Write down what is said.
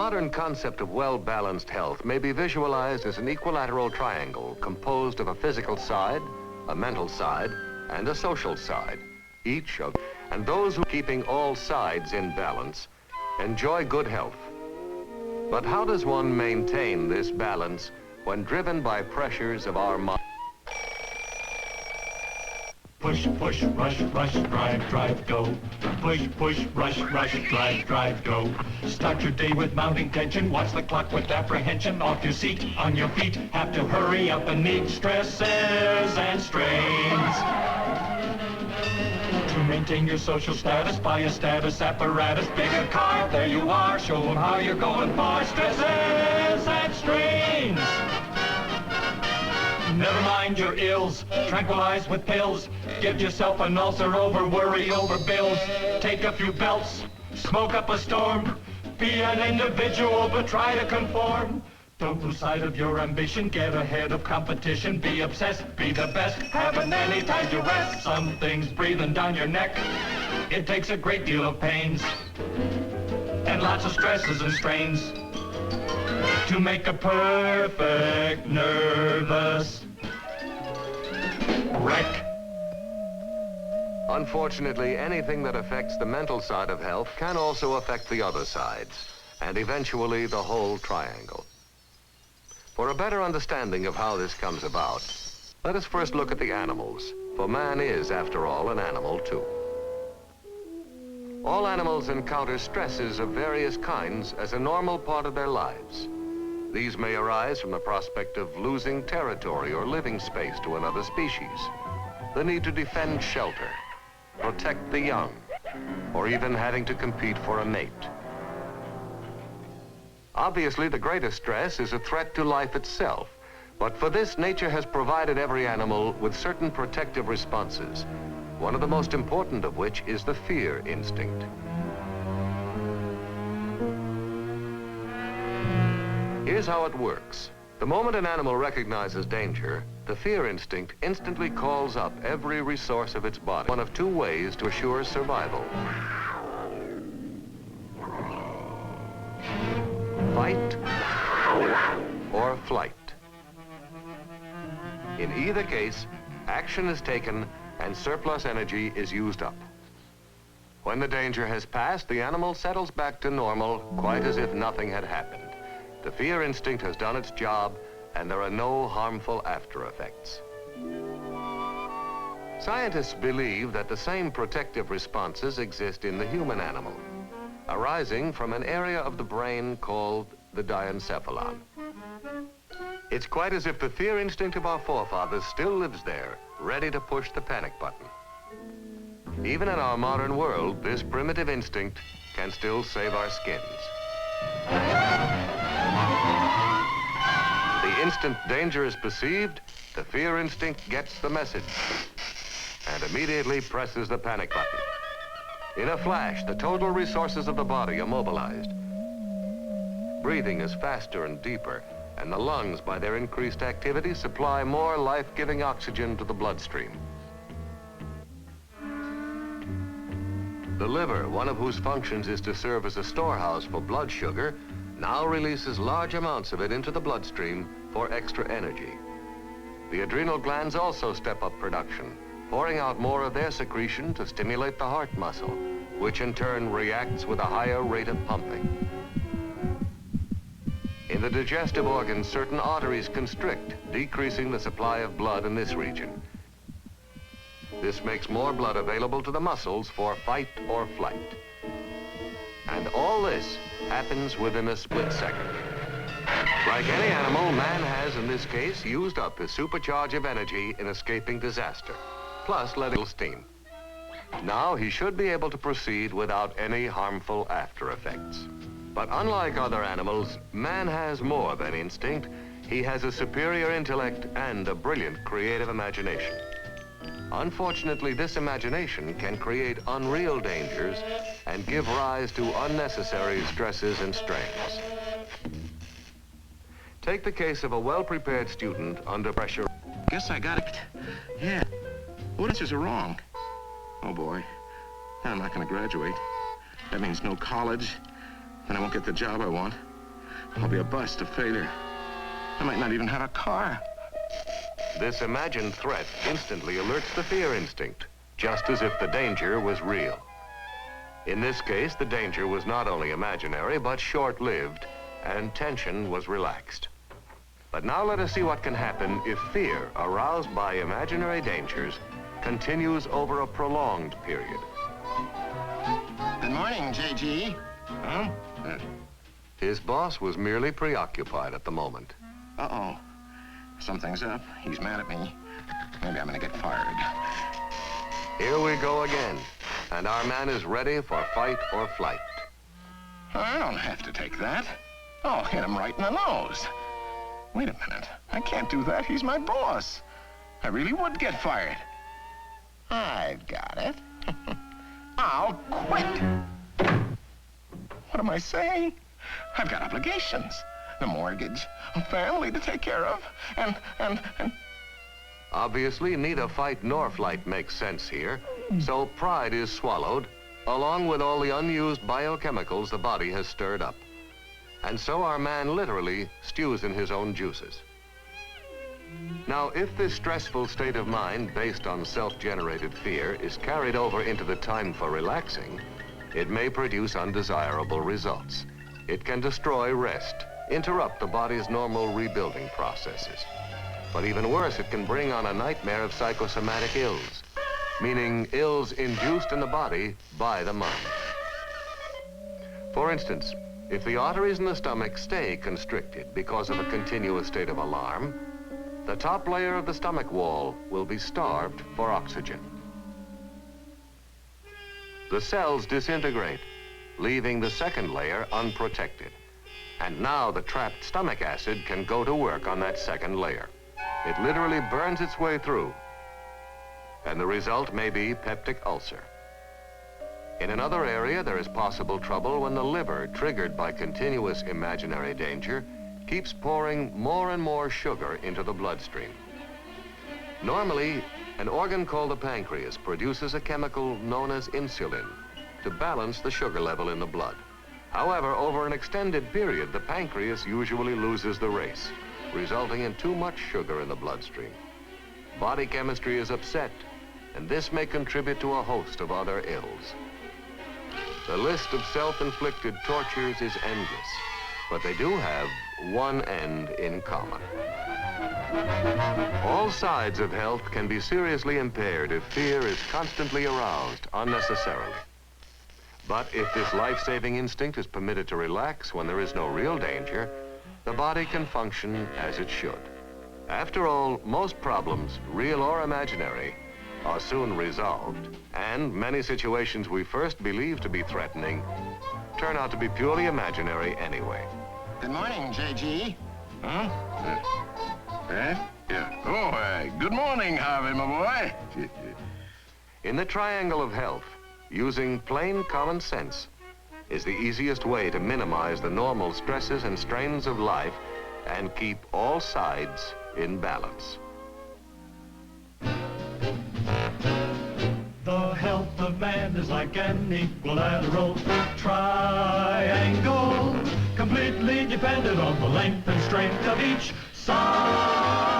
modern concept of well-balanced health may be visualized as an equilateral triangle composed of a physical side, a mental side, and a social side, and those who are keeping all sides in balance enjoy good health. But how does one maintain this balance when driven by pressures of our mind? Push, push, rush, rush, drive, drive, go. Push, push, rush, rush, drive, drive, go. Start your day with mounting tension. Watch the clock with apprehension. Off your seat, on your feet. Have to hurry up and meet stresses and strains. To maintain your social status, buy a status apparatus. Bigger car, there you are. Show them how you're going far. Stresses and strains. Never mind your ills, tranquilize with pills. Give yourself an ulcer over worry over bills. Take a few belts, smoke up a storm. Be an individual, but try to conform. Don't lose sight of your ambition, get ahead of competition. Be obsessed, be the best, haven't any time to rest. Some things breathing down your neck, it takes a great deal of pains and lots of stresses and strains to make a perfect nervous wreck. Unfortunately, anything that affects the mental side of health can also affect the other sides, and eventually the whole triangle. For a better understanding of how this comes about, let us first look at the animals, for man is, after all, an animal too. All animals encounter stresses of various kinds as a normal part of their lives. These may arise from the prospect of losing territory or living space to another species, the need to defend shelter, protect the young, or even having to compete for a mate. Obviously, the greatest stress is a threat to life itself, but for this, nature has provided every animal with certain protective responses, one of the most important of which is the fear instinct. Here's how it works. The moment an animal recognizes danger, the fear instinct instantly calls up every resource of its body, one of two ways to assure survival: fight or flight. In either case, action is taken and surplus energy is used up. When the danger has passed, the animal settles back to normal, quite as if nothing had happened. The fear instinct has done its job, and there are no harmful after effects. Scientists believe that the same protective responses exist in the human animal, arising from an area of the brain called the diencephalon. It's quite as if the fear instinct of our forefathers still lives there, ready to push the panic button. Even in our modern world, this primitive instinct can still save our skins. The instant danger is perceived, the fear instinct gets the message and immediately presses the panic button. In a flash, the total resources of the body are mobilized. Breathing is faster and deeper, and the lungs, by their increased activity, supply more life-giving oxygen to the bloodstream. The liver, one of whose functions is to serve as a storehouse for blood sugar, now releases large amounts of it into the bloodstream for extra energy. The adrenal glands also step up production, pouring out more of their secretion to stimulate the heart muscle, which in turn reacts with a higher rate of pumping. In the digestive organs, certain arteries constrict, decreasing the supply of blood in this region. This makes more blood available to the muscles for fight or flight. And all this happens within a split second. Like any animal, man has, in this case, used up his supercharge of energy in escaping disaster, plus letting steam. Now he should be able to proceed without any harmful after effects. But unlike other animals, man has more than instinct. He has a superior intellect and a brilliant creative imagination. Unfortunately, this imagination can create unreal dangers and give rise to unnecessary stresses and strains. Take the case of a well-prepared student under pressure. Guess I got it. Yeah. What answers are wrong? Oh, boy. I'm not going to graduate. That means no college. Then I won't get the job I want. I'll be a bust, a failure. I might not even have a car. This imagined threat instantly alerts the fear instinct, just as if the danger was real. In this case, the danger was not only imaginary, but short-lived, and tension was relaxed. But now let us see what can happen if fear, aroused by imaginary dangers, continues over a prolonged period. Good morning, J.G. Huh? His boss was merely preoccupied at the moment. Uh-oh. Something's up. He's mad at me. Maybe I'm gonna get fired. Here we go again, and our man is ready for fight or flight. I don't have to take that. I'll hit him right in the nose. Wait a minute. I can't do that. He's my boss. I really would get fired. I've got it. I'll quit. What am I saying? I've got obligations. A mortgage, a family to take care of, and... Obviously, neither fight nor flight makes sense here, so pride is swallowed, along with all the unused biochemicals the body has stirred up. And so our man literally stews in his own juices. Now, if this stressful state of mind based on self-generated fear is carried over into the time for relaxing, it may produce undesirable results. It can destroy rest, interrupt the body's normal rebuilding processes. But even worse, it can bring on a nightmare of psychosomatic ills, meaning ills induced in the body by the mind. For instance, if the arteries in the stomach stay constricted because of a continuous state of alarm, the top layer of the stomach wall will be starved for oxygen. The cells disintegrate, leaving the second layer unprotected. And now the trapped stomach acid can go to work on that second layer. It literally burns its way through. And the result may be peptic ulcer. In another area, there is possible trouble when the liver, triggered by continuous imaginary danger, keeps pouring more and more sugar into the bloodstream. Normally, an organ called the pancreas produces a chemical known as insulin to balance the sugar level in the blood. However, over an extended period, the pancreas usually loses the race, resulting in too much sugar in the bloodstream. Body chemistry is upset, and this may contribute to a host of other ills. The list of self-inflicted tortures is endless, but they do have one end in common. All sides of health can be seriously impaired if fear is constantly aroused unnecessarily. But if this life-saving instinct is permitted to relax when there is no real danger, the body can function as it should. After all, most problems, real or imaginary, are soon resolved, and many situations we first believed to be threatening turn out to be purely imaginary anyway. Good morning, J.G. Huh? Yeah. Oh, good morning, Harvey, my boy. In the triangle of health, using plain common sense is the easiest way to minimize the normal stresses and strains of life and keep all sides in balance. The health of man is like an equilateral triangle, completely dependent on the length and strength of each side.